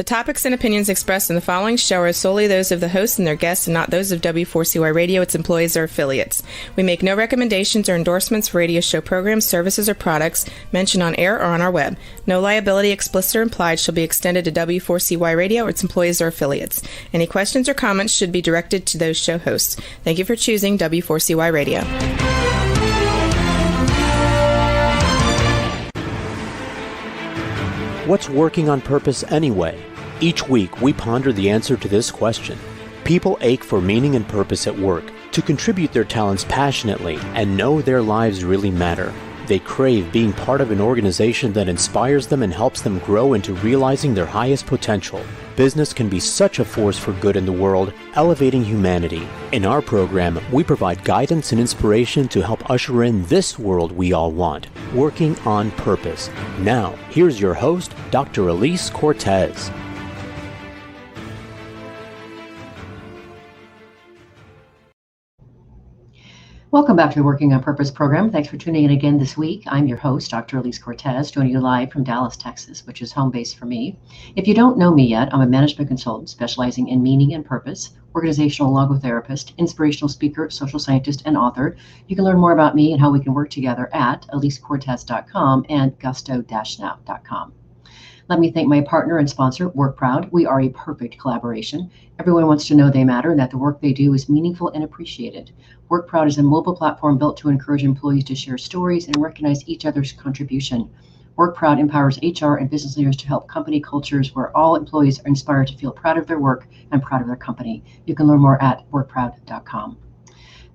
topics and opinions expressed in the following show are solely those of the host and their guests and not those of W4CY Radio, its employees, or affiliates. We make no recommendations or endorsements for radio show programs, services, or products mentioned on air or on our web. No liability, explicit or implied, shall be extended to W4CY Radio or its employees or affiliates. Any questions or comments should be directed to those show hosts. Thank you for choosing W4CY Radio. What's working on purpose anyway? Each week, we ponder the answer to this question. People ache for meaning and purpose at work, to contribute their talents passionately and know their lives really matter. They crave being part of an organization that inspires them and helps them grow into realizing their highest potential. Business can be such a force for good in the world, elevating humanity. In our program, we provide guidance and inspiration to help usher in this world we all want, working on purpose. Now, here's your host, Dr. Elise Cortez. Welcome back to the Working on Purpose program. Thanks for tuning in again this week. I'm your host, Dr. Elise Cortez, joining you live from Dallas, Texas, which is home base for me. If you don't know me yet, I'm a management consultant specializing in meaning and purpose, organizational logotherapist, inspirational speaker, social scientist, and author. You can learn more about me and how we can work together at elisecortez.com and gusto-now.com. Let me thank my partner and sponsor, WorkProud. We are a perfect collaboration. Everyone wants to know they matter and that the work they do is meaningful and appreciated. WorkProud is a mobile platform built to encourage employees to share stories and recognize each other's contribution. WorkProud empowers HR and business leaders to help company cultures where all employees are inspired to feel proud of their work and proud of their company. You can learn more at workproud.com.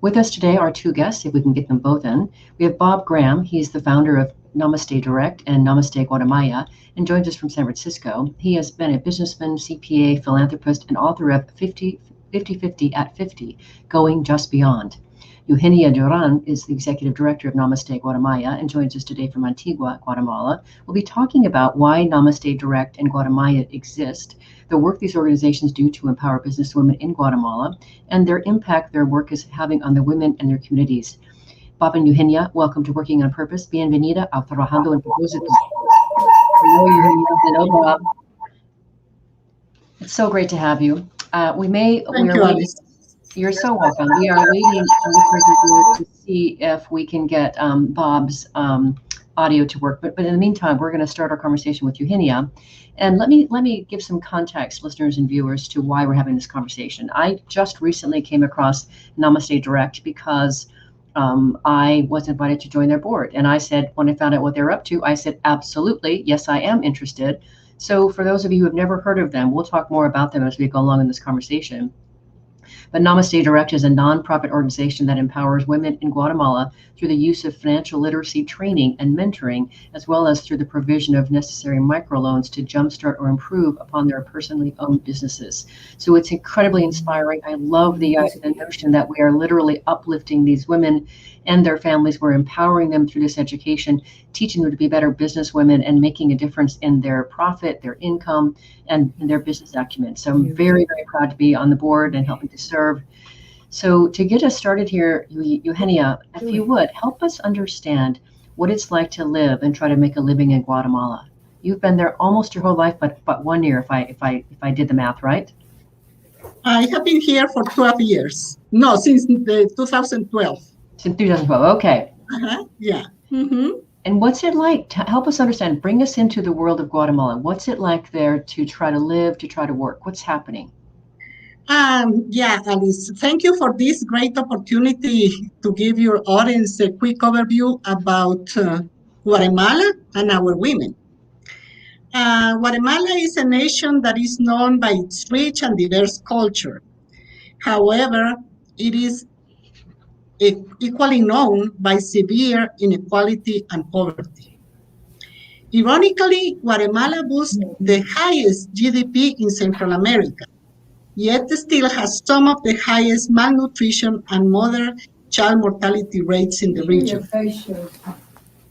With us today are two guests, if we can get them both in. We have Bob Graham. He's the founder of Namaste Direct and Namaste Guatemala, and joins us from San Francisco. He has been a businessman, CPA, philanthropist, and author of 50-50 at 50, Going Just Beyond. Eugenia Duncan is the executive director of Namaste Guatemala and joins us today from Antigua, Guatemala. We'll be talking about why Namaste Direct and Guatemala exist, the work these organizations do to empower businesswomen in Guatemala, and their impact their work is having on the women and their communities. Bob and Eugenia, welcome to Working on Purpose. Bienvenida a Trabajando en Propósito. Hello, Eugenia. Hello, Bob. It's so great to have you. You're so welcome. We are waiting to see if we can get Bob's audio to work. But in the meantime, we're going to start our conversation with Eugenia. And let me give some context, listeners and viewers, to why we're having this conversation. I just recently came across Namaste Direct because I was invited to join their board. And I said, when I found out what they're up to, I said, absolutely, yes, I am interested. So for those of you who have never heard of them, we'll talk more about them as we go along in this conversation. But Namaste Direct is a nonprofit organization that empowers women in Guatemala through the use of financial literacy training and mentoring, as well as through the provision of necessary microloans to jumpstart or improve upon their personally owned businesses. So it's incredibly inspiring. I love the notion that we are literally uplifting these women and their families. We're empowering them through this education, teaching them to be better business women and making a difference in their profit, their income, and their business acumen. So I'm very, very proud to be on the board and helping to serve. So to get us started here, Eugenia, if you would, help us understand what it's like to live and try to make a living in Guatemala. You've been there almost your whole life, but 1 year, if I did the math right. I have been here for 12 years. No, since 2012. Since 2012, okay. Yeah. Mm-hmm. And what's it like? Help us understand. Bring us into the world of Guatemala. What's it like there to try to live, to try to work? What's happening? Yeah, Alice, thank you for this great opportunity to give your audience a quick overview about Guatemala and our women. Guatemala is a nation that is known by its rich and diverse culture. However, it is equally known by severe inequality and poverty. Ironically, Guatemala boasts the highest GDP in Central America, yet still has some of the highest malnutrition and mother-child mortality rates in the region.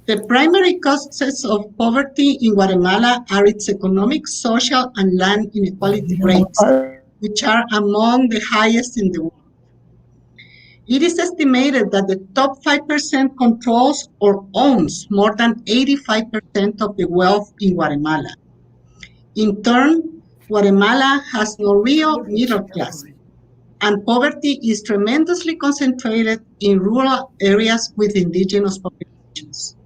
The primary causes of poverty in Guatemala are its economic, social, and land inequality rates, which are among the highest in the world. It is estimated that the top 5% controls or owns more than 85% of the wealth in Guatemala. In turn, Guatemala has no real middle class, and poverty is tremendously concentrated in rural areas with indigenous populations.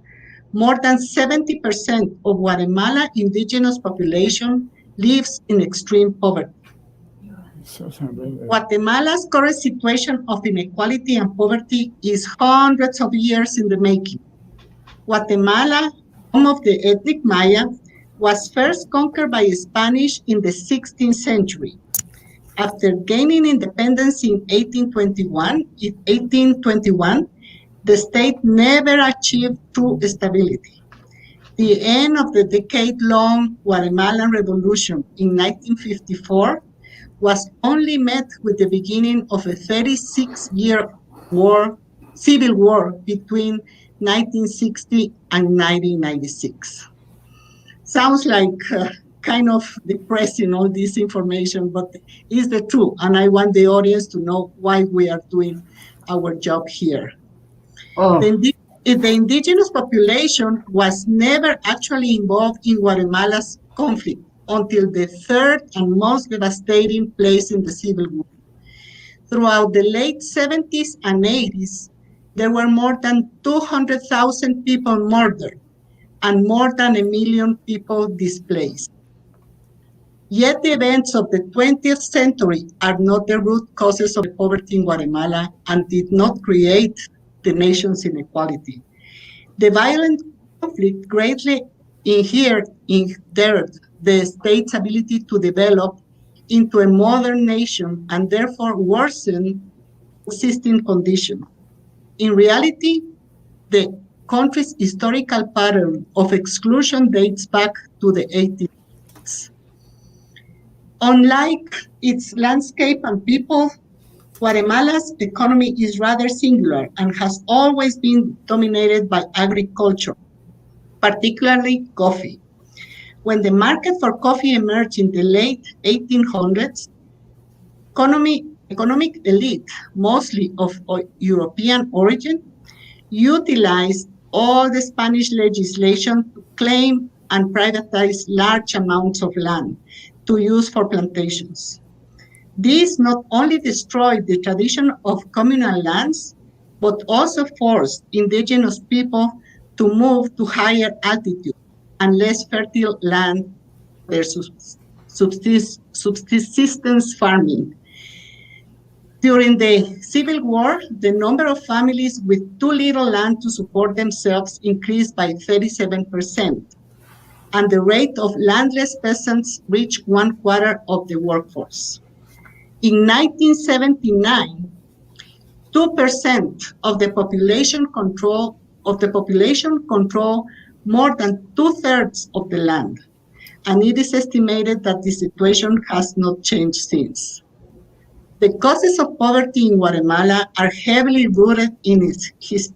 More than 70% of Guatemala indigenous population lives in extreme poverty. Guatemala's current situation of inequality and poverty is hundreds of years in the making. Guatemala, home of the ethnic Maya, was first conquered by Spanish in the 16th century. After gaining independence in 1821, the state never achieved true stability. The end of the decade-long Guatemalan Revolution in 1954 was only met with the beginning of a 36-year civil war between 1960 and 1996. Sounds like kind of depressing, all this information, but it's the truth, and I want the audience to know why we are doing our job here. Oh. The indigenous population was never actually involved in Guatemala's conflict until the third and most devastating place in the Civil War. Throughout the late 70s and 80s, there were more than 200,000 people murdered and more than 1 million people displaced. Yet the events of the 20th century are not the root causes of the poverty in Guatemala and did not create the nation's inequality. The violent conflict greatly hindered the state's ability to develop into a modern nation and therefore worsened existing condition. In reality, the country's historical pattern of exclusion dates back to the 1800s. Unlike its landscape and people, Guatemala's economy is rather singular and has always been dominated by agriculture, particularly coffee. When the market for coffee emerged in the late 1800s, economic elite, mostly of European origin, utilized all the Spanish legislation to claim and privatize large amounts of land to use for plantations. This not only destroyed the tradition of communal lands, but also forced indigenous people to move to higher altitude and less fertile land for their subsistence farming. During the Civil War, the number of families with too little land to support themselves increased by 37%, and the rate of landless peasants reached 1/4 of the workforce. In 1979, 2% of the population controlled more than 2/3 of the land, and it is estimated that the situation has not changed since. The causes of poverty in Guatemala are heavily rooted in its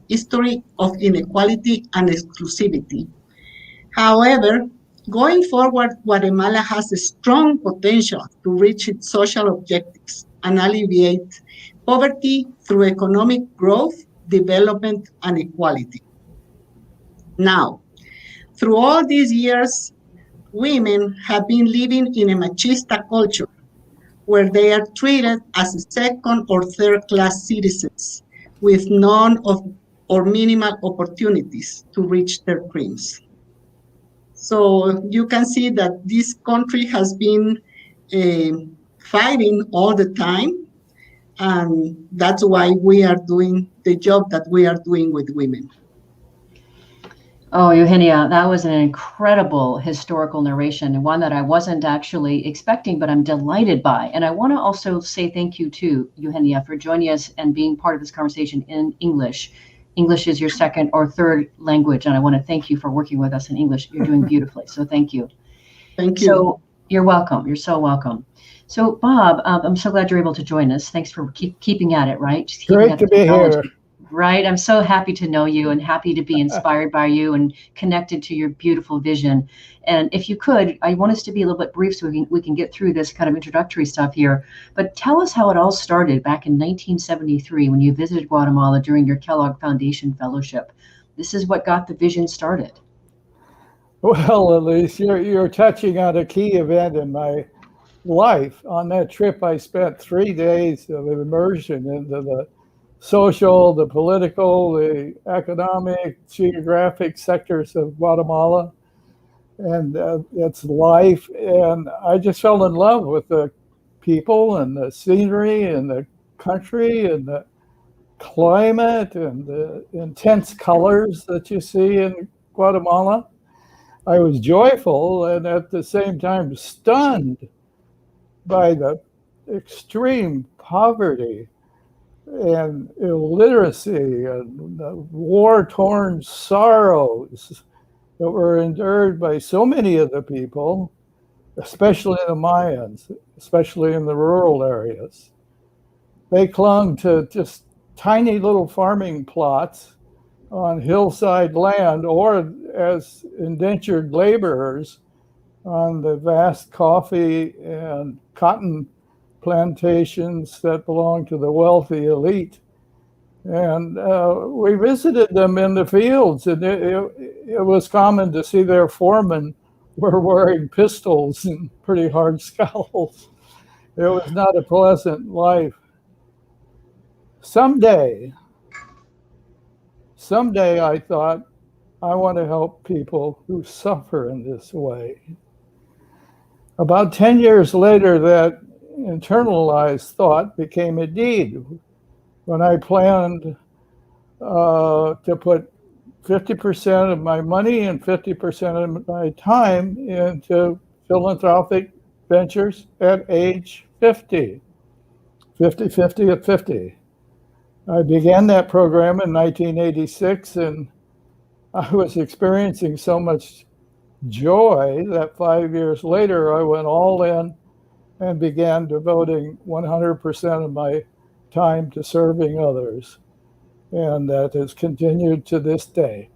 history of inequality and exclusivity. However, going forward, Guatemala has a strong potential to reach its social objectives and alleviate poverty through economic growth, development, and equality. Now, through all these years, women have been living in a machista culture where they are treated as second or third-class citizens with none or minimal opportunities to reach their dreams. So you can see that this country has been fighting all the time, and that's why we are doing the job that we are doing with women. Oh, Eugenia, that was an incredible historical narration, and one that I wasn't actually expecting, but I'm delighted by. And I want to also say thank you to Eugenia for joining us and being part of this conversation in English. English is your second or third language, and I want to thank you for working with us in English. You're doing beautifully, so thank you. Thank you. So you're welcome. You're so welcome. So Bob, I'm so glad you're able to join us. Thanks for keeping at it, right? Just Great to be here. Right. I'm so happy to know you and happy to be inspired by you and connected to your beautiful vision. And if you could, I want us to be a little bit brief so we can get through this kind of introductory stuff here. But tell us how it all started back in 1973 when you visited Guatemala during your Kellogg Foundation Fellowship. This is what got the vision started. Well, Elise, you're touching on a key event in my life. On that trip, I spent 3 days of immersion into the social, the political, the economic, geographic sectors of Guatemala and its life. And I just fell in love with the people and the scenery and the country and the climate and the intense colors that you see in Guatemala. I was joyful and at the same time stunned by the extreme poverty and illiteracy and the war-torn sorrows that were endured by so many of the people, especially the Mayans, especially in the rural areas. They clung to just tiny little farming plots on hillside land or as indentured laborers on the vast coffee and cotton plantations that belong to the wealthy elite. And we visited them in the fields, and it was common to see their foremen were wearing pistols and pretty hard scowls. It was not a pleasant life. Someday I thought, I want to help people who suffer in this way. About 10 years later, that internalized thought became a deed when I planned to put 50% of my money and 50% of my time into philanthropic ventures at age 50 at 50. I began that program in 1986, and I was experiencing so much joy that 5 years later I went all in and began devoting 100% of my time to serving others. And that has continued to this day.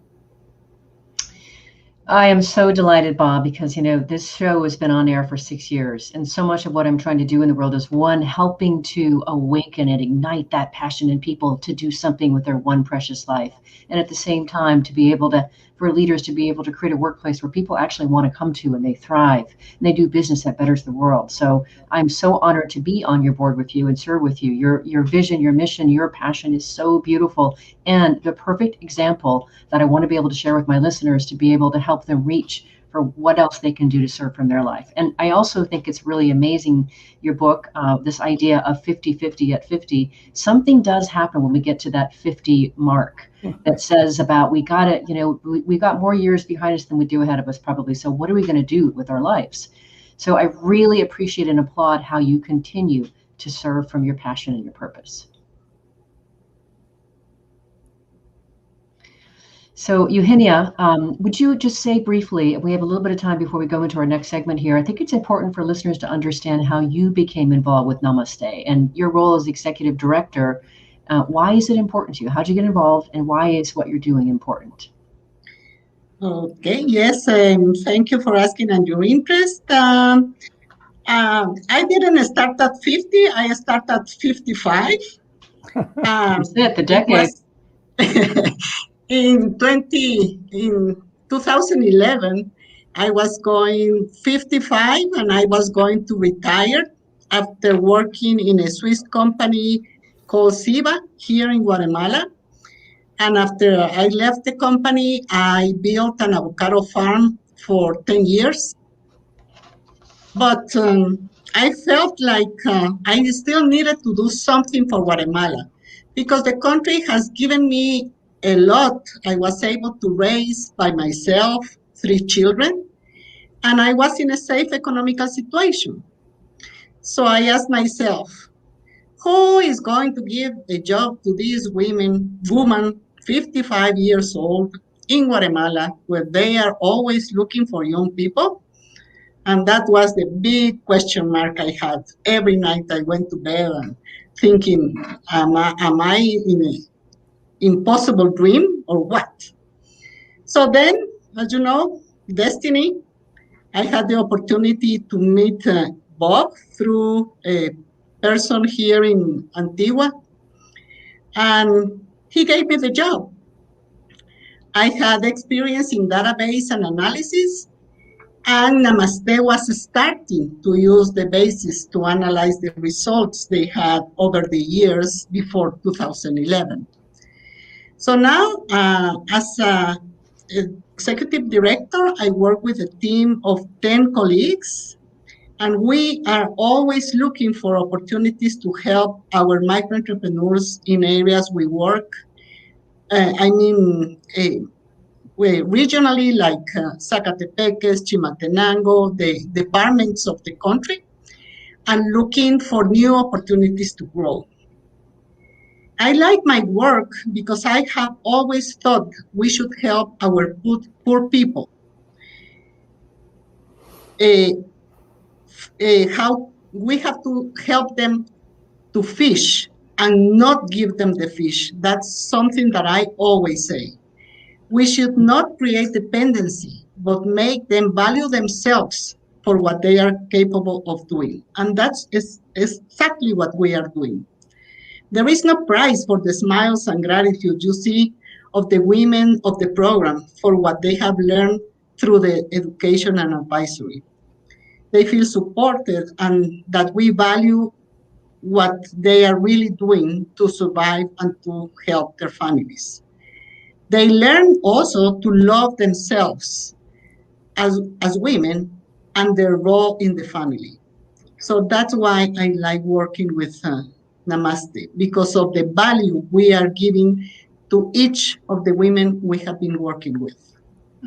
I am so delighted, Bob, because, this show has been on air for 6 years. And so much of what I'm trying to do in the world is, one, helping to awaken and ignite that passion in people to do something with their one precious life. And at the same time, to be able to, for leaders to be able to create a workplace where people actually want to come to and they thrive and they do business that betters the world. So I'm so honored to be on your board with you and serve with you. Your vision, your mission, your passion is so beautiful and the perfect example that I want to be able to share with my listeners to be able to help them reach for what else they can do to serve from their life. And I also think it's really amazing, your book, this idea of 50-50 at 50. Something does happen when we get to that 50 mark that says about we got it, we got more years behind us than we do ahead of us probably. So what are we going to do with our lives? So I really appreciate and applaud how you continue to serve from your passion and your purpose. So Eugenia, would you just say briefly, we have a little bit of time before we go into our next segment here. I think it's important for listeners to understand how you became involved with Namaste and your role as executive director. Why is it important to you? How'd you get involved and why is what you're doing important? Okay, yes, thank you for asking and your interest. I didn't start at 50, I started at 55. That's it, the decade. In 2011, I was going 55 and I was going to retire after working in a Swiss company called Siva here in Guatemala. And after I left the company, I built an avocado farm for 10 years. But I felt like I still needed to do something for Guatemala because the country has given me a lot. I was able to raise by myself 3 children, and I was in a safe economical situation. So I asked myself, who is going to give a job to this woman 55 years old in Guatemala, where they are always looking for young people? And that was the big question mark I had. Every night I went to bed and thinking, am I in an impossible dream or what? So then, as you know, destiny, I had the opportunity to meet Bob through a person here in Antigua, and he gave me the job. I had experience in database and analysis, And Namaste was starting to use the basis to analyze the results they had over the years before 2011. So now, as executive director, I work with a team of 10 colleagues, and we are always looking for opportunities to help our microentrepreneurs in areas we work. Regionally, like Zacatepeques, Chimaltenango, the departments of the country, and looking for new opportunities to grow. I like my work because I have always thought we should help our poor people. How we have to help them to fish and not give them the fish. That's something that I always say. We should not create dependency, but make them value themselves for what they are capable of doing. And that's exactly what we are doing. There is no price for the smiles and gratitude you see of the women of the program for what they have learned through the education and advisory. They feel supported and that we value what they are really doing to survive and to help their families. They learn also to love themselves as women and their role in the family. So that's why I like working with Namaste, because of the value we are giving to each of the women we have been working with.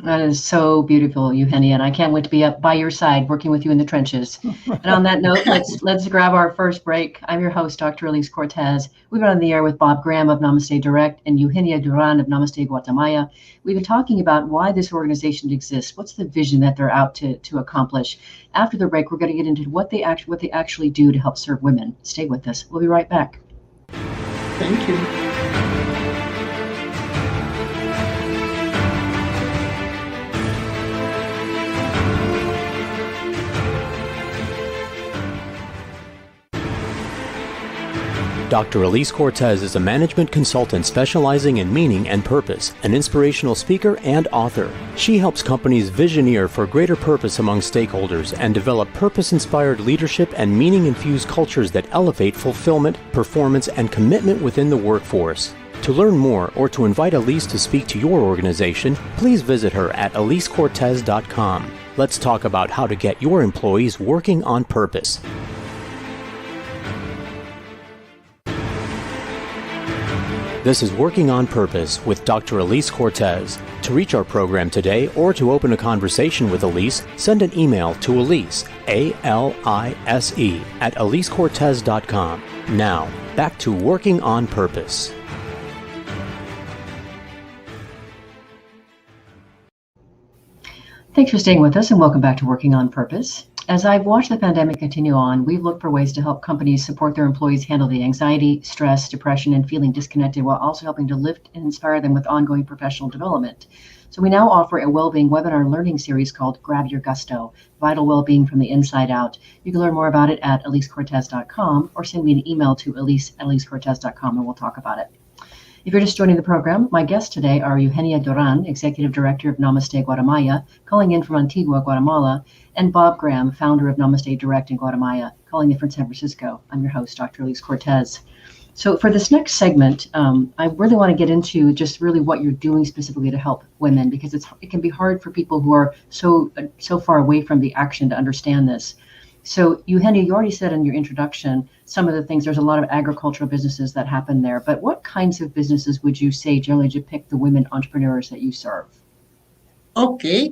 That is so beautiful, Eugenia, and I can't wait to be up by your side working with you in the trenches. And on that note, let's grab our first break. I'm your host, Dr. Elise Cortez. We've been on the air with Bob Graham of Namaste Direct and Eugenia Duncan of Namaste Guatemala. We've been talking about why this organization exists. What's the vision that they're out to accomplish? After the break, we're going to get into what they actually do to help serve women. Stay with us. We'll be right back. Thank you. Dr. Elise Cortez is a management consultant specializing in meaning and purpose, an inspirational speaker and author. She helps companies visioneer for greater purpose among stakeholders and develop purpose-inspired leadership and meaning-infused cultures that elevate fulfillment, performance, and commitment within the workforce. To learn more or to invite Elise to speak to your organization, please visit her at elisecortez.com. Let's talk about how to get your employees working on purpose. This is Working on Purpose with Dr. Elise Cortez. To reach our program today or to open a conversation with Elise, send an email to Elise, A-L-I-S-E, at elisecortez.com. Now, back to Working on Purpose. Thanks for staying with us and welcome back to Working on Purpose. As I've watched the pandemic continue on, we've looked for ways to help companies support their employees handle the anxiety, stress, depression, and feeling disconnected while also helping to lift and inspire them with ongoing professional development. So we now offer a well-being webinar learning series called Grab Your Gusto, Vital Well-Being from the Inside Out. You can learn more about it at elisecortez.com or send me an email to elise@elisecortez.com and we'll talk about it. If you're just joining the program, my guests today are Eugenia Duncan, Executive Director of Namaste Guatemala, calling in from Antigua, Guatemala, and Bob Graham, founder of Namaste Direct in Guatemala, calling in from San Francisco. I'm your host, Dr. Elise Cortez. So for this next segment, I really want to get into just really what you're doing specifically to help women, because it can be hard for people who are so far away from the action to understand this. So Eugenia, you already said in your introduction some of the things. There's a lot of agricultural businesses that happen there, but what kinds of businesses would you say generally depict the women entrepreneurs that you serve? Okay.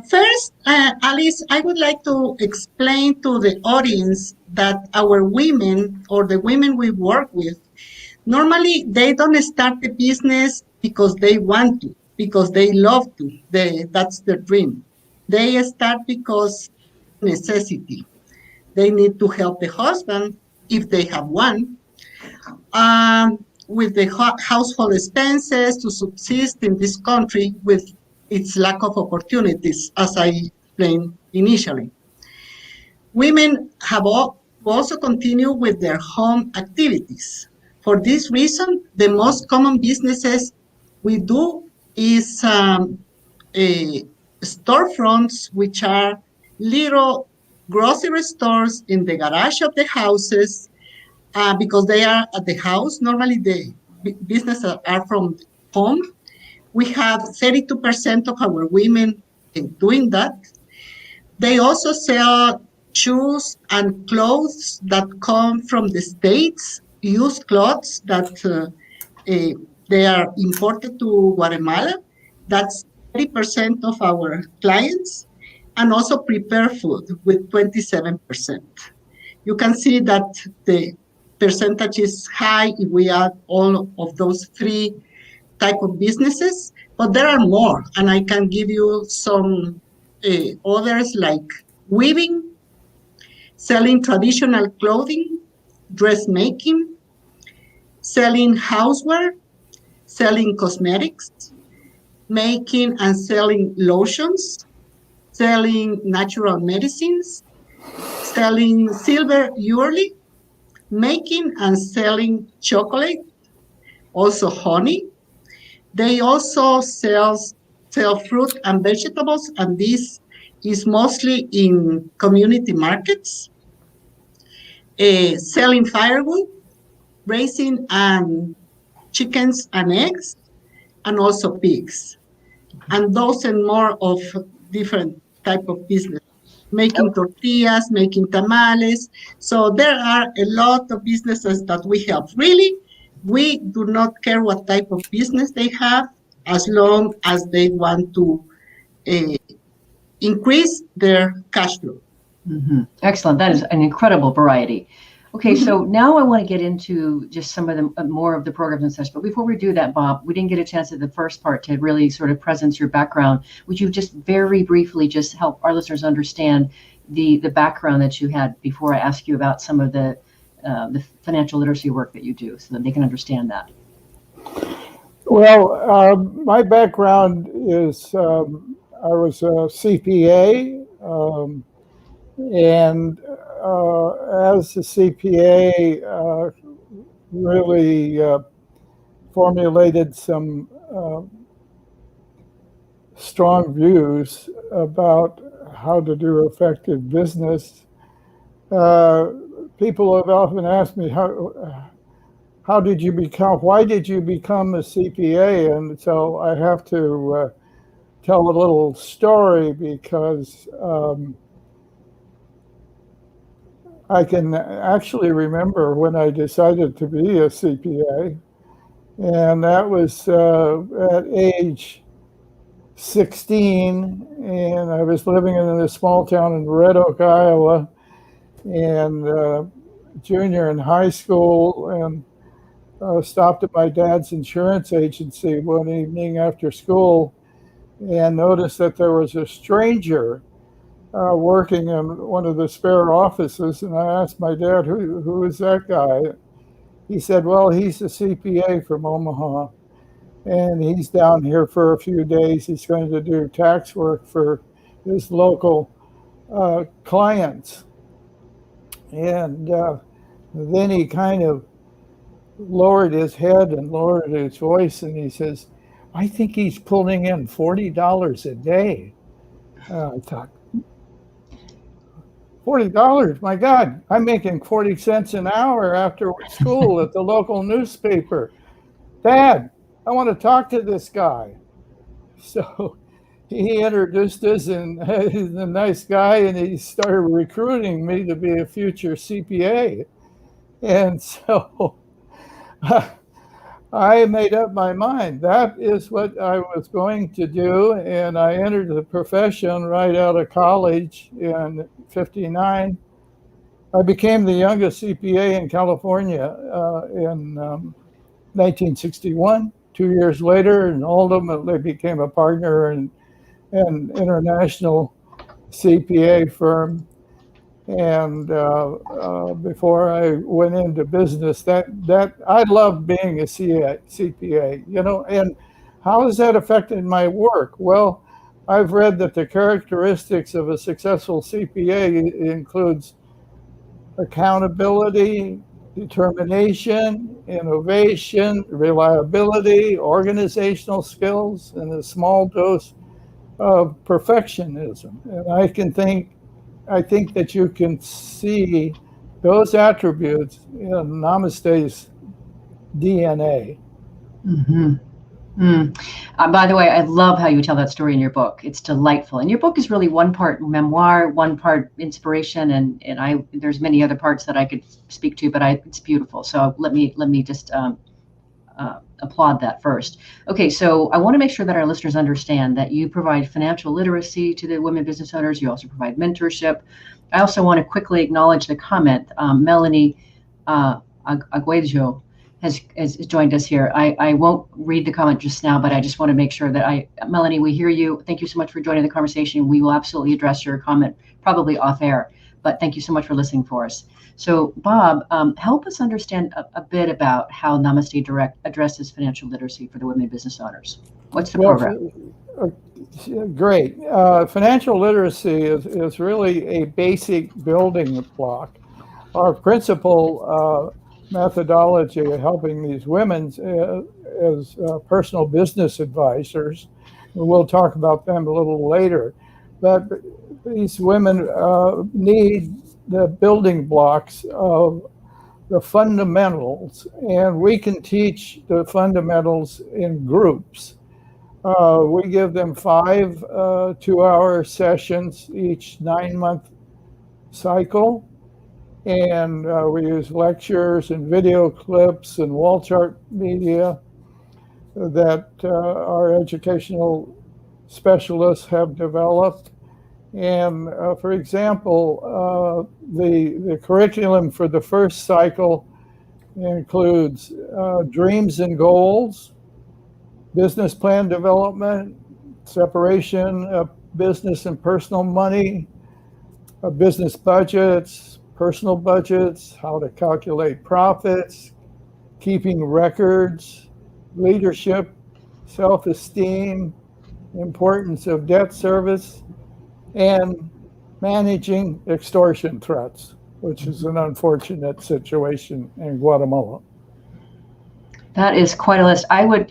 First, Alice, I would like to explain to the audience that our women or the women we work with, normally they don't start the business because they want to, because they love to. That's their dream. They start because necessity. They need to help the husband, if they have one, with the household expenses to subsist in this country with its lack of opportunities, as I explained initially. Women have also continued with their home activities. For this reason, the most common businesses we do is storefronts, which are little grocery stores in the garage of the houses, because they are at the house. Normally, the businesses are from home. We have 32% of our women doing that. They also sell shoes and clothes that come from the States, used clothes that they are imported to Guatemala. That's 30% of our clients, and also prepared food with 27%. You can see that the percentage is high if we add all of those three type of businesses, but there are more, and I can give you some others like weaving, selling traditional clothing, dressmaking, selling houseware, selling cosmetics, making and selling lotions, selling natural medicines, selling silver jewelry, making and selling chocolate, also honey. They also sell fruit and vegetables, and this is mostly in community markets, selling firewood, raising chickens and eggs, and also pigs, and those and more of different type of business, making tortillas, making tamales. So there are a lot of businesses that we help. Really, we do not care what type of business they have, as long as they want to increase their cash flow. Mm-hmm. Excellent. That is an incredible variety. Okay, so now I want to get into just some of the more of the programs and such. But before we do that, Bob, we didn't get a chance at the first part to really sort of present your background. Would you just very briefly just help our listeners understand the background that you had before I ask you about some of the financial literacy work that you do, so that they can understand that? Well, my background is I was a CPA, and as a CPA, really formulated some strong views about how to do effective business. People have often asked me, why did you become a CPA? And so I have to tell a little story, because I can actually remember when I decided to be a CPA, and that was at age 16, and I was living in a small town in Red Oak, Iowa, and junior in high school, and stopped at my dad's insurance agency one evening after school and noticed that there was a stranger working in one of the spare offices, and I asked my dad, who is that guy? He said, well, he's a CPA from Omaha, and he's down here for a few days. He's going to do tax work for his local clients. And then he kind of lowered his head and lowered his voice, and he says, I think he's pulling in $40 a day. I thought, $40, my God, I'm making 40 cents an hour after school at the local newspaper. Dad, I want to talk to this guy. So he introduced us, and he's a nice guy, and he started recruiting me to be a future CPA. And so I made up my mind. That is what I was going to do, and I entered the profession right out of college in '59. I became the youngest CPA in California in 1961. 2 years later, and ultimately became a partner in an international CPA firm. And before I went into business, that I loved being a CPA, you know. And how has that affected my work? Well, I've read that the characteristics of a successful CPA includes accountability, determination, innovation, reliability, organizational skills, and a small dose of perfectionism. And I think that you can see those attributes in Namaste's DNA. Mm-hmm. By the way, I love how you tell that story in your book. It's delightful. And your book is really one part memoir, one part inspiration, and there's many other parts that I could speak to, but it's beautiful. So let me just applaud that first. Okay, so I want to make sure that our listeners understand that you provide financial literacy to the women business owners. You also provide mentorship. I also want to quickly acknowledge the comment. Melanie Aguejo has joined us here. I won't read the comment just now, but I just want to make sure that Melanie, we hear you. Thank you so much for joining the conversation. We will absolutely address your comment, probably off air, but thank you so much for listening for us. So Bob, help us understand a bit about how Namaste Direct addresses financial literacy for the women business owners. What's the program? Great. Financial literacy is really a basic building block. Our principal methodology of helping these women as personal business advisors, and we'll talk about them a little later, but these women need the building blocks of the fundamentals, and we can teach the fundamentals in groups. We give them 5 2-hour sessions each 9-month cycle. And we use lectures and video clips and wall chart media that our educational specialists have developed. And for example, the curriculum for the first cycle includes dreams and goals, business plan development, separation of business and personal money, business budgets, personal budgets, how to calculate profits, keeping records, leadership, self-esteem, importance of debt service, and managing extortion threats, which is an unfortunate situation in Guatemala. That is quite a list. I would,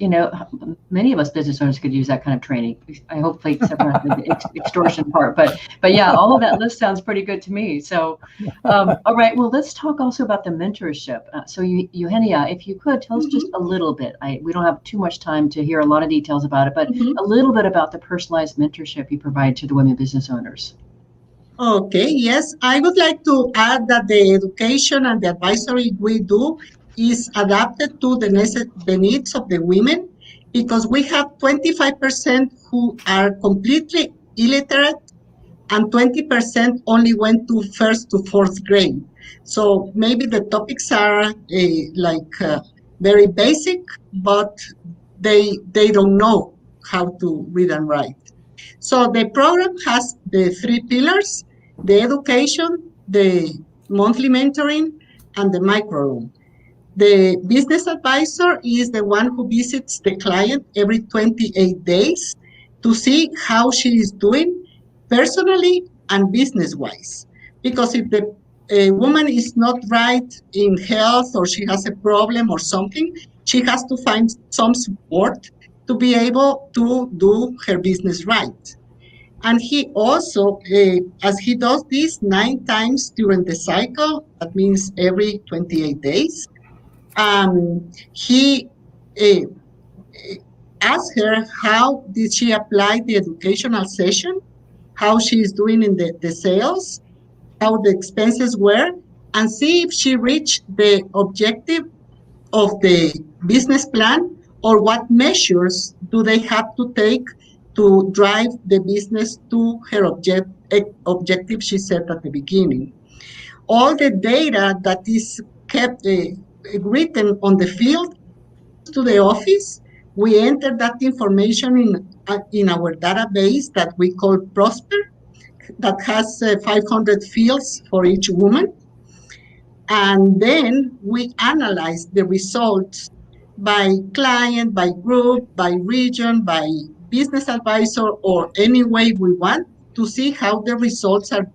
many of us business owners could use that kind of training. I hopefully except for the extortion part, but yeah, all of that list sounds pretty good to me. So, all right, well, let's talk also about the mentorship. So Eugenia, if you could tell us just a little bit, we don't have too much time to hear a lot of details about it, but a little bit about the personalized mentorship you provide to the women business owners. Okay, yes, I would like to add that the education and the advisory we do is adapted to the needs of the women, because we have 25% who are completely illiterate and 20% only went to 1st to 4th grade. So maybe the topics are very basic, but they don't know how to read and write. So the program has the 3 pillars: the education, the monthly mentoring, and the micro room. The business advisor is the one who visits the client every 28 days to see how she is doing personally and business-wise. Because if the woman is not right in health, or she has a problem or something, she has to find some support to be able to do her business right. And he also, as he does this 9 times during the cycle, that means every 28 days, he asked her how did she apply the educational session, how she is doing in the sales, how the expenses were, and see if she reached the objective of the business plan, or what measures do they have to take to drive the business to her objective she set at the beginning. All the data that is kept written on the field to the office, we enter that information in our database that we call Prosper, that has 500 fields for each woman. And then we analyze the results by client, by group, by region, by business advisor, or any way we want, to see how the results are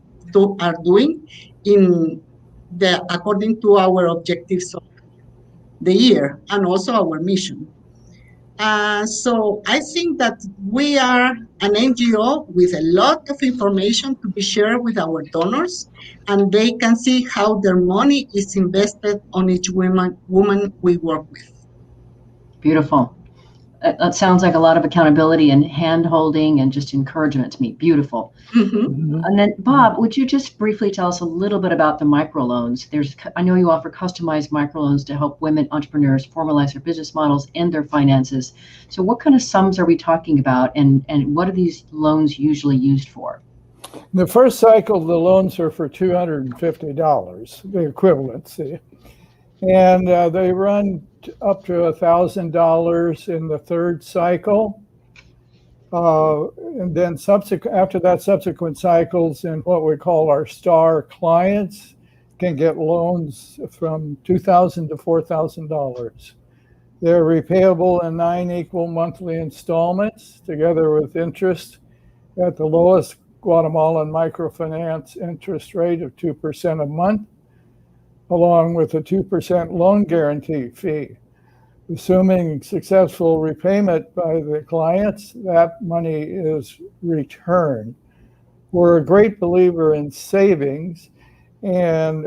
doing according to our objectives of the year and also our mission. So I think that we are an NGO with a lot of information to be shared with our donors, and they can see how their money is invested on each woman we work with. Beautiful. That sounds like a lot of accountability and hand-holding and just encouragement to me. Beautiful. Mm-hmm. And then, Bob, would you just briefly tell us a little bit about the microloans? I know you offer customized microloans to help women entrepreneurs formalize their business models and their finances. So what kind of sums are we talking about, and what are these loans usually used for? The first cycle, the loans are for $250, the equivalency. And they run up to $1,000 in the third cycle. And then after that, subsequent cycles in what we call our star clients can get loans from $2,000 to $4,000. They're repayable in 9 equal monthly installments, together with interest at the lowest Guatemalan microfinance interest rate of 2% a month, along with a 2% loan guarantee fee. Assuming successful repayment by the clients, that money is returned. We're a great believer in savings, and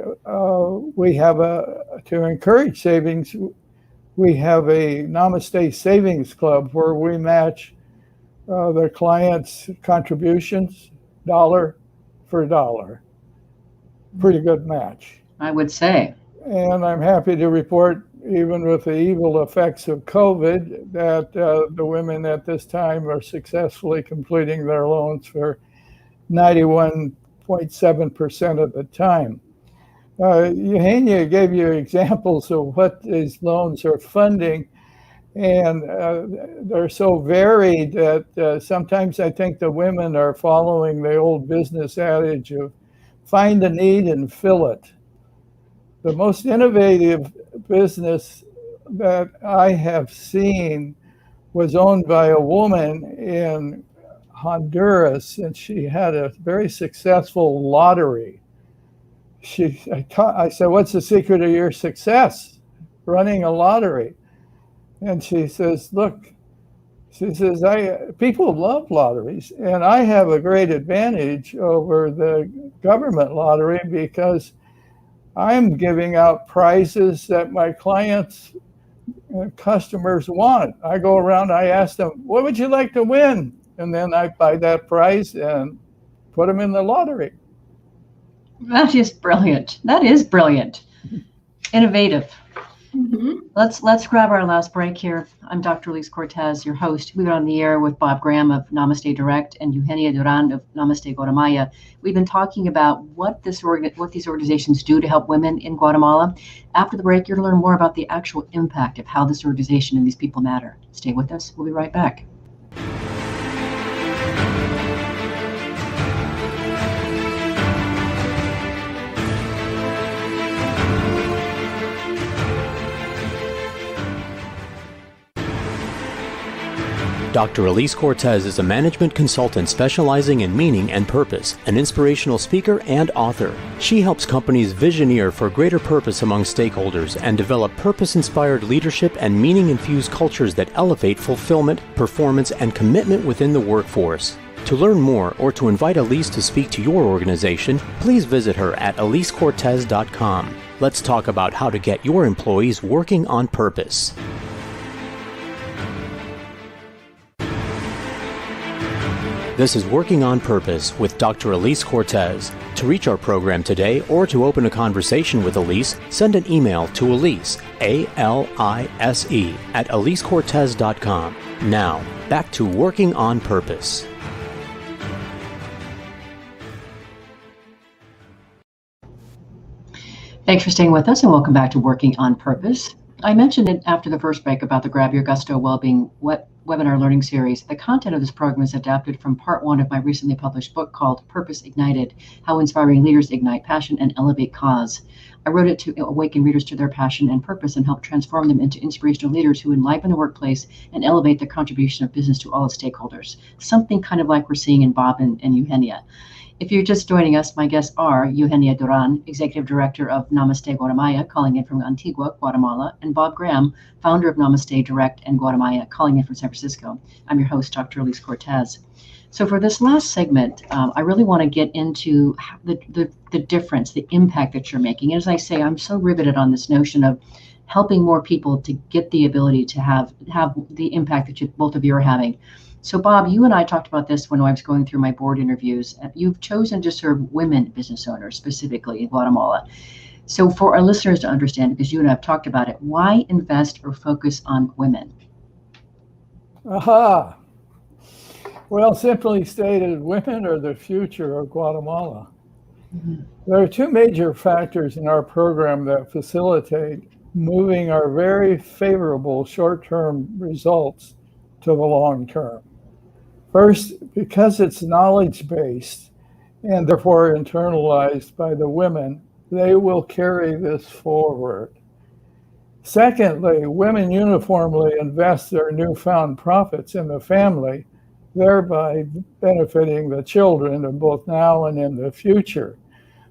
we have to encourage savings, we have a Namaste Savings Club where we match the client's contributions dollar for dollar. Pretty good match, I would say. And I'm happy to report, even with the evil effects of COVID, that the women at this time are successfully completing their loans for 91.7% of the time. Eugenia gave you examples of what these loans are funding, and they're so varied that sometimes I think the women are following the old business adage of find a need and fill it. The most innovative business that I have seen was owned by a woman in Honduras, and she had a very successful lottery. I said, "What's the secret of your success running a lottery?" And she says, "Look," she says, people love lotteries, and I have a great advantage over the government lottery because I'm giving out prizes that my clients and customers want. I go around, I ask them, what would you like to win? And then I buy that prize and put them in the lottery. That is brilliant. That is brilliant. Innovative. Mm-hmm. Let's grab our last break here. I'm Dr. Elise Cortez, your host. We've been on the air with Bob Graham of Namaste Direct and Eugenia Duncan of Namaste Guatemala. We've been talking about what these organizations do to help women in Guatemala. After the break, you're going to learn more about the actual impact of how this organization and these people matter. Stay with us. We'll be right back. Dr. Elise Cortez is a management consultant specializing in meaning and purpose, an inspirational speaker and author. She helps companies visioneer for greater purpose among stakeholders and develop purpose-inspired leadership and meaning-infused cultures that elevate fulfillment, performance, and commitment within the workforce. To learn more or to invite Elise to speak to your organization, please visit her at elisecortez.com. Let's talk about how to get your employees working on purpose. This is Working on Purpose with Dr. Elise Cortez. To reach our program today or to open a conversation with Elise, send an email to Elise, A-L-I-S-E, at elisecortez.com. Now, back to Working on Purpose. Thanks for staying with us and welcome back to Working on Purpose. I mentioned it after the first break about the Grab Your Gusto Wellbeing webinar learning series. The content of this program is adapted from part 1 of my recently published book called Purpose Ignited: How Inspiring Leaders Ignite Passion and Elevate Cause. I wrote it to awaken readers to their passion and purpose and help transform them into inspirational leaders who enliven the workplace and elevate the contribution of business to all its stakeholders. Something kind of like we're seeing in Bob and Eugenia. If you're just joining us, my guests are Eugenia Duran, Executive Director of Namaste Guatemala, calling in from Antigua, Guatemala, and Bob Graham, founder of Namaste Direct and Guatemala, calling in from San Francisco. I'm your host, Dr. Elise Cortez. So for this last segment, I really want to get into the difference, the impact that you're making. As I say, I'm so riveted on this notion of helping more people to get the ability to have the impact that both of you are having. So Bob, you and I talked about this when I was going through my board interviews. You've chosen to serve women business owners, specifically in Guatemala. So for our listeners to understand, because you and I have talked about it, why invest or focus on women? Aha. Well, simply stated, women are the future of Guatemala. Mm-hmm. There are two major factors in our program that facilitate moving our very favorable short-term results to the long term. First, because it's knowledge-based and therefore internalized by the women, they will carry this forward. Secondly, women uniformly invest their newfound profits in the family, thereby benefiting the children of both now and in the future.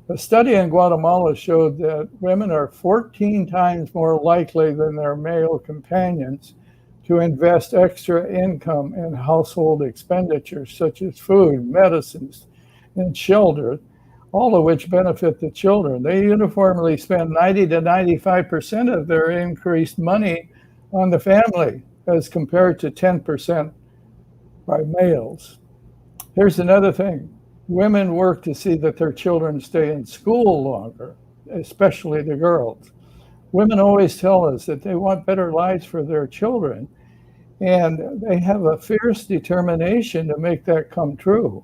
A study in Guatemala showed that women are 14 times more likely than their male companions to invest extra income in household expenditures such as food, medicines, and shelter, all of which benefit the children. They uniformly spend 90 to 95% of their increased money on the family as compared to 10% by males. Here's another thing. Women work to see that their children stay in school longer, especially the girls. Women always tell us that they want better lives for their children, and they have a fierce determination to make that come true.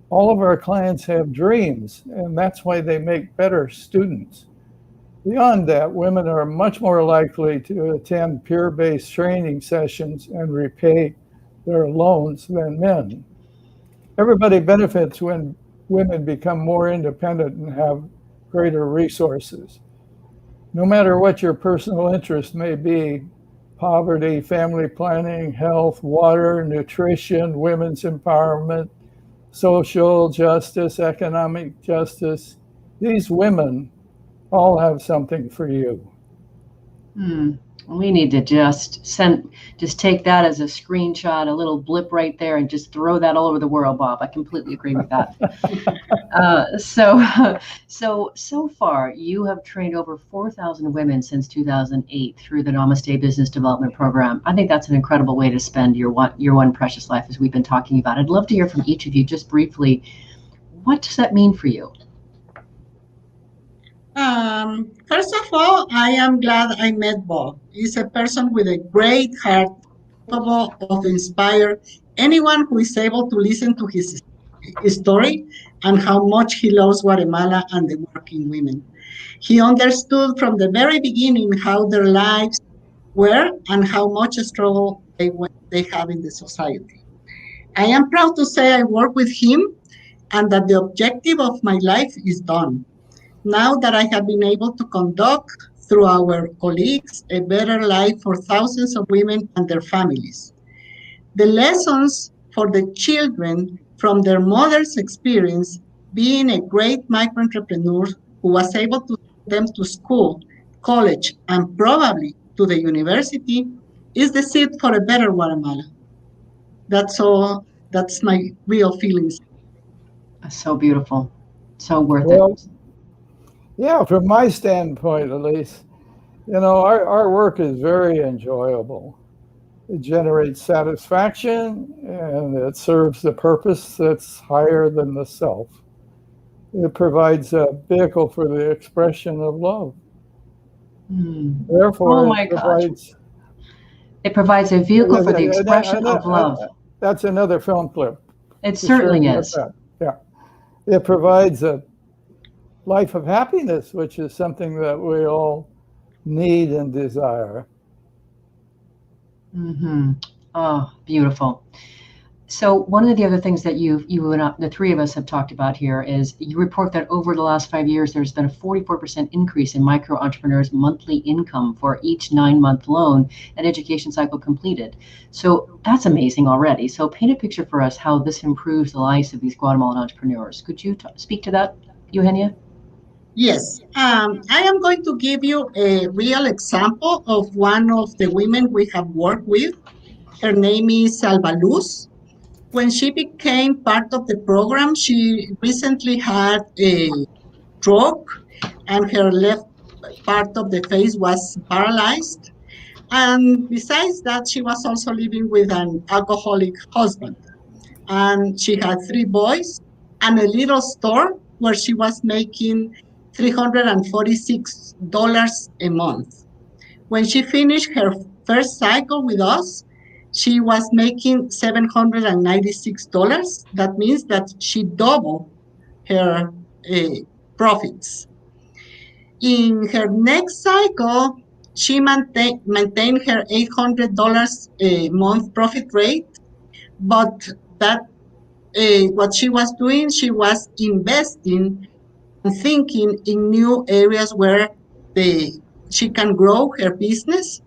All of our clients have dreams, and that's why they make better students. Beyond that, women are much more likely to attend peer-based training sessions and repay their loans than men. Everybody benefits when women become more independent and have greater resources. No matter what your personal interest may be, poverty, family planning, health, water, nutrition, women's empowerment, social justice, economic justice, these women all have something for you. We need to just take that as a screenshot, a little blip right there, and just throw that all over the world, Bob. I completely agree with that. So far, you have trained over 4,000 women since 2008 through the Namaste Business Development Program. I think that's an incredible way to spend your one precious life, as we've been talking about. I'd love to hear from each of you just briefly. What does that mean for you? First of all, I am glad I met Bob. He's a person with a great heart, capable of inspire anyone who is able to listen to his story and how much he loves Guatemala and the working women. He understood from the very beginning how their lives were and how much struggle they have in the society. I am proud to say I work with him and that the objective of my life is done. Now that I have been able to conduct through our colleagues a better life for thousands of women and their families. The lessons for the children from their mother's experience being a great microentrepreneur who was able to send them to school, college, and probably to the university is the seed for a better Guatemala. That's all. That's my real feelings. So beautiful. So worth it. Yeah, from my standpoint, at least, our work is very enjoyable. It generates satisfaction and it serves the purpose that's higher than the self. It provides a vehicle for the expression of love. Therefore, it provides a vehicle for the expression of love. That's another film clip. It certainly is. Yeah. It provides a life of happiness, which is something that we all need and desire. Oh, beautiful. So one of the other things that you and the three of us have talked about here is you report that over the last 5 years, there's been a 44% increase in micro entrepreneurs' monthly income for each 9-month loan and education cycle completed. So that's amazing already. So paint a picture for us how this improves the lives of these Guatemalan entrepreneurs. Could you speak to that, Eugenia? Yes, I am going to give you a real example of one of the women we have worked with. Her name is Salva Luz. When she became part of the program, she recently had a stroke and her left part of the face was paralyzed. And besides that, she was also living with an alcoholic husband. And she had 3 boys and a little store where she was making $346 a month. When she finished her first cycle with us, she was making $796. That means that she doubled her profits. In her next cycle, she maintained her $800 a month profit rate, but that what she was doing, she was investing and thinking in new areas where she can grow her business.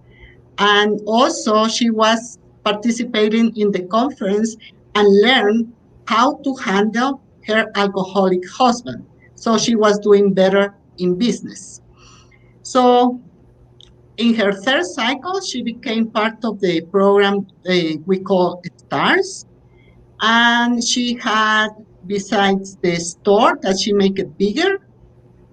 And also she was participating in the conference and learned how to handle her alcoholic husband. So she was doing better in business. So in her third cycle, she became part of the program we call STARS. And she had, besides the store that she made it bigger,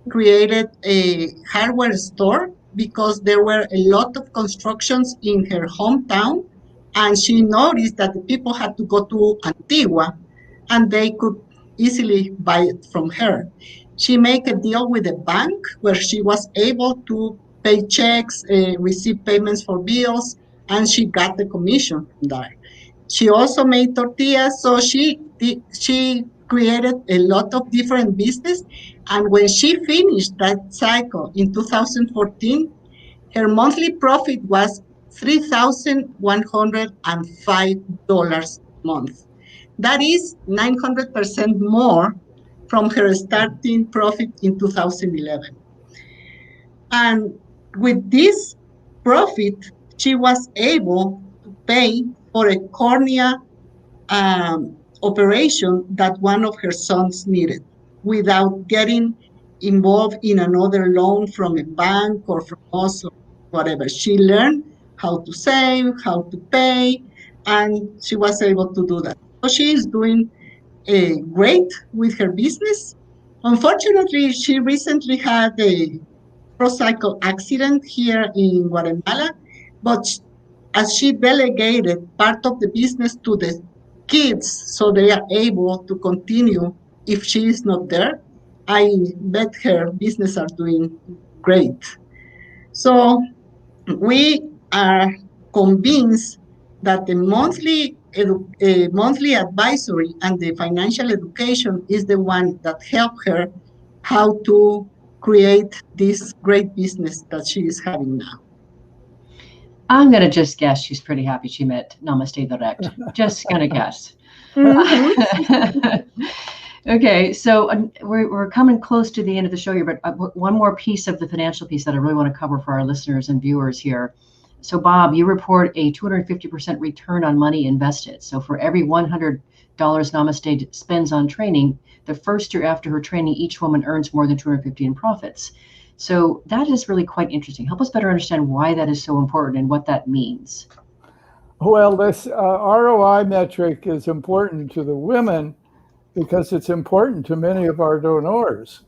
created a hardware store because there were a lot of constructions in her hometown. And she noticed that the people had to go to Antigua and they could easily buy it from her. She made a deal with a bank where she was able to pay checks, receive payments for bills, and she got the commission from that. She also made tortillas, so she created a lot of different business. And when she finished that cycle in 2014, her monthly profit was $3,105 a month. That is 900% more from her starting profit in 2011. And with this profit, she was able to pay for a cornea operation that one of her sons needed without getting involved in another loan from a bank or from us or whatever. She learned how to save, how to pay, and she was able to do that. So she is doing great with her business. Unfortunately, she recently had a motorcycle accident here in Guatemala, but as she delegated part of the business to the kids so they are able to continue if she is not there, I bet her business are doing great. So we are convinced that the monthly advisory and the financial education is the one that helped her how to create this great business that she is having now. I'm going to just guess she's pretty happy she met Namaste Direct. Just going to guess. Okay, so we're coming close to the end of the show here, but one more piece of the financial piece that I really want to cover for our listeners and viewers here. So Bob, you report a 250% return on money invested. So for every $100 Namaste spends on training, the first year after her training, each woman earns more than $250 in profits. So that is really quite interesting. Help us better understand why that is so important and what that means. Well, this ROI metric is important to the women because it's important to many of our donors.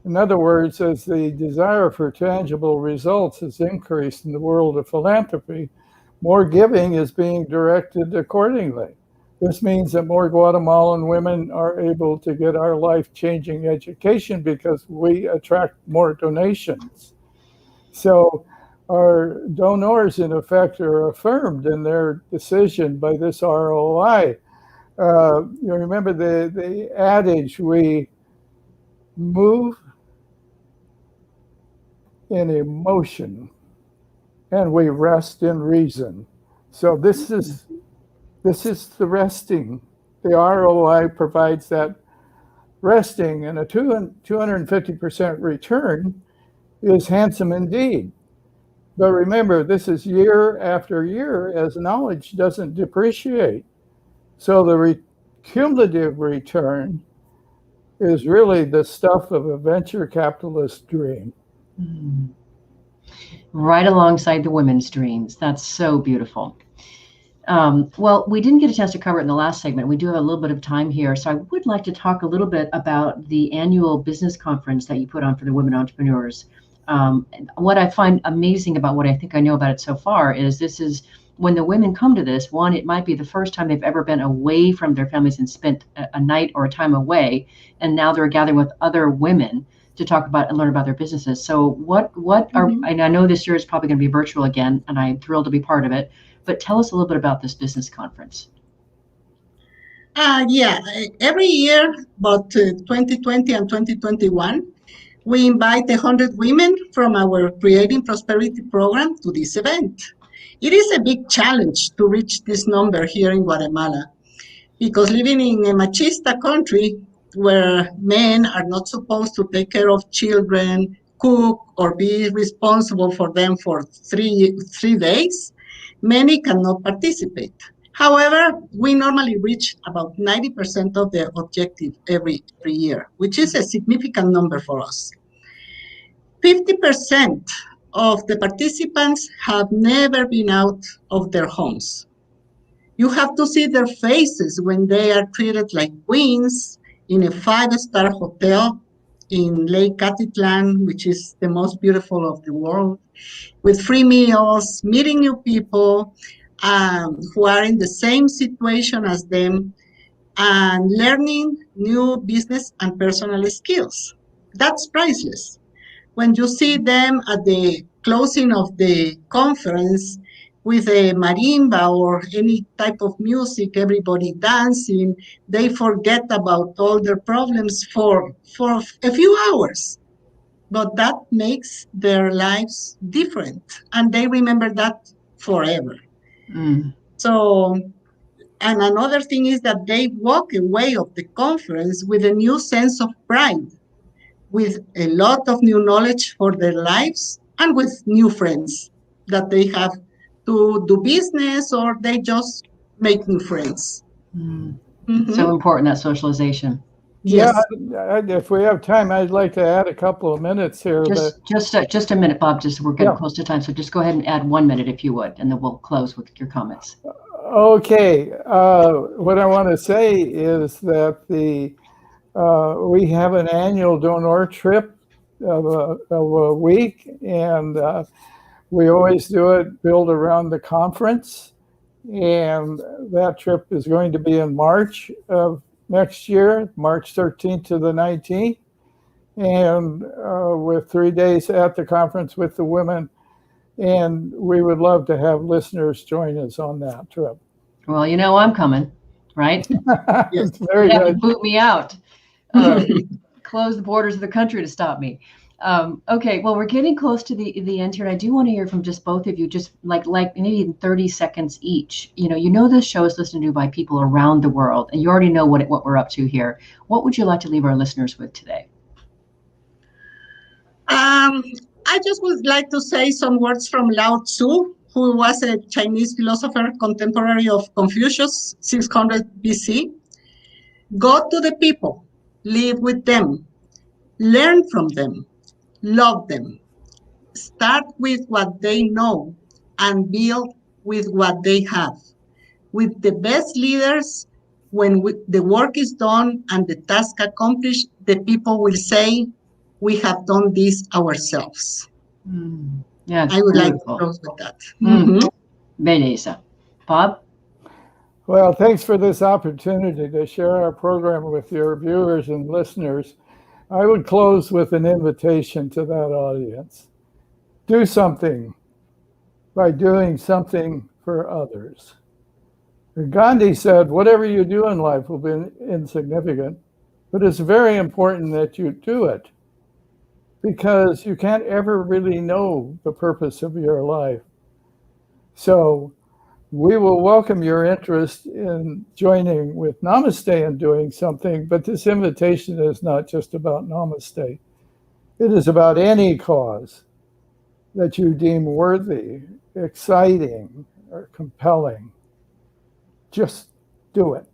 In other words, as the desire for tangible results has increased in the world of philanthropy, more giving is being directed accordingly. This means that more Guatemalan women are able to get our life-changing education because we attract more donations. So our donors, in effect, are affirmed in their decision by this ROI. You remember the adage, we move in emotion and we rest in reason. So this is this is the resting. The ROI provides that resting, and a 250% return is handsome indeed. But remember, this is year after year as knowledge doesn't depreciate. So the cumulative return is really the stuff of a venture capitalist dream. Right alongside the women's dreams. That's so beautiful. Well, we didn't get a chance to cover it in the last segment. We do have a little bit of time here. So I would like to talk a little bit about the annual business conference that you put on for the women entrepreneurs. What I find amazing about what I think I know about it so far is this is when the women come to this, one, it might be the first time they've ever been away from their families and spent a night or a time away. And now they're gathering with other women to talk about and learn about their businesses. So what are, and I know this year is probably going to be virtual again, and I'm thrilled to be part of it, but tell us a little bit about this business conference. Every year, about 2020 and 2021, we invite 100 women from our Creating Prosperity program to this event. It is a big challenge to reach this number here in Guatemala, because living in a machista country where men are not supposed to take care of children, cook, or be responsible for them for three days, many cannot participate. However, we normally reach about 90% of the objective every year, which is a significant number for us. 50% of the participants have never been out of their homes. You have to see their faces when they are treated like queens in a 5-star hotel in Lake Atitlan, which is the most beautiful of the world, with free meals, meeting new people who are in the same situation as them, and learning new business and personal skills. That's priceless. When you see them at the closing of the conference with a marimba or any type of music, everybody dancing, they forget about all their problems for a few hours. But that makes their lives different, and they remember that forever. So, and another thing is that they walk away of the conference with a new sense of pride, with a lot of new knowledge for their lives, and with new friends that they have to do business, or they just make new friends. So important, that socialization. Yes. Yeah, if we have time, I'd like to add a couple of minutes here. Just a minute, Bob. We're getting close to time, so just go ahead and add 1 minute if you would, and then we'll close with your comments. Okay. What I want to say is that we have an annual donor trip of a week, and we always do it built around the conference. And that trip is going to be in March of next year, March 13th to the 19th, and with 3 days at the conference with the women. And we would love to have listeners join us on that trip. Well, you know I'm coming, right? Yes. Very good. Boot me out. Close the borders of the country to stop me. Okay, well, we're getting close to the end here, and I do want to hear from just both of you, just like maybe in 30 seconds each. You know this show is listened to by people around the world, and you already know what we're up to here. What would you like to leave our listeners with today? I just would like to say some words from Lao Tzu, who was a Chinese philosopher contemporary of Confucius, 600 BC. Go to the people, live with them, learn from them, love them. Start with what they know and build with what they have. With the best leaders, when the work is done and the task accomplished, the people will say, we have done this ourselves. Yeah, I would like to close with that. Beleza. Bob? Well, thanks for this opportunity to share our program with your viewers and listeners. I would close with an invitation to that audience. Do something by doing something for others. Gandhi said, whatever you do in life will be insignificant, but it's very important that you do it, because you can't ever really know the purpose of your life. So We will welcome your interest in joining with Namaste and doing something, but this invitation is not just about Namaste. It is about any cause that you deem worthy, exciting, or compelling. Just do it.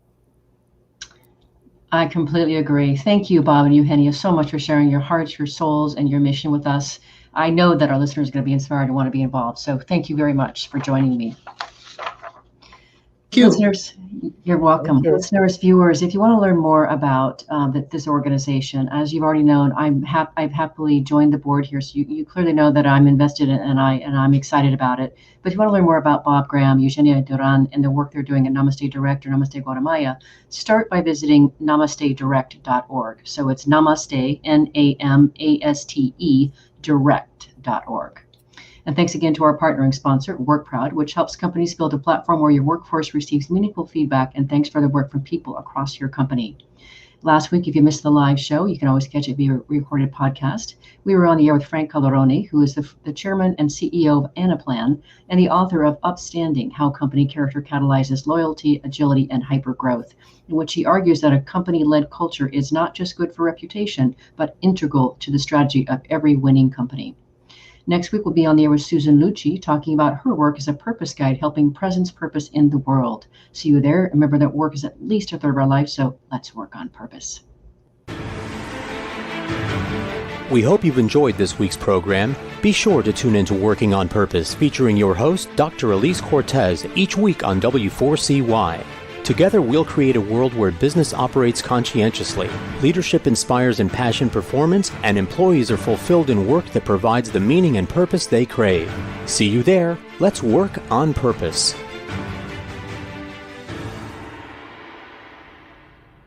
I completely agree. Thank you, Bob and Eugenia, so much for sharing your hearts, your souls, and your mission with us. I know that our listeners are going to be inspired and want to be involved. So thank you very much for joining me. Listeners, you're welcome. Listeners, viewers, if you want to learn more about this organization, as you've already known, I've happily joined the board here. So you clearly know that I'm invested in and I'm excited about it. But if you want to learn more about Bob, Graham, Eugenia Duncan, and the work they're doing at Namaste Direct or Namaste Guatemala, start by visiting namastedirect.org. So it's Namaste, Namaste, direct.org. And thanks again to our partnering sponsor, WorkProud, which helps companies build a platform where your workforce receives meaningful feedback, and thanks for the work from people across your company. Last week, if you missed the live show, you can always catch it via recorded podcast. We were on the air with Frank Calderoni, who is the chairman and CEO of Anaplan and the author of Upstanding, How Company Character Catalyzes Loyalty, Agility, and Hypergrowth, in which he argues that a company-led culture is not just good for reputation, but integral to the strategy of every winning company. Next week, we'll be on the air with Susan Lucci talking about her work as a purpose guide, helping presence purpose in the world. See you there. Remember that work is at least a third of our life, so let's work on purpose. We hope you've enjoyed this week's program. Be sure to tune into Working on Purpose, featuring your host, Dr. Elise Cortez, each week on W4CY. Together, we'll create a world where business operates conscientiously, leadership inspires impassioned performance, and employees are fulfilled in work that provides the meaning and purpose they crave. See you there. Let's work on purpose.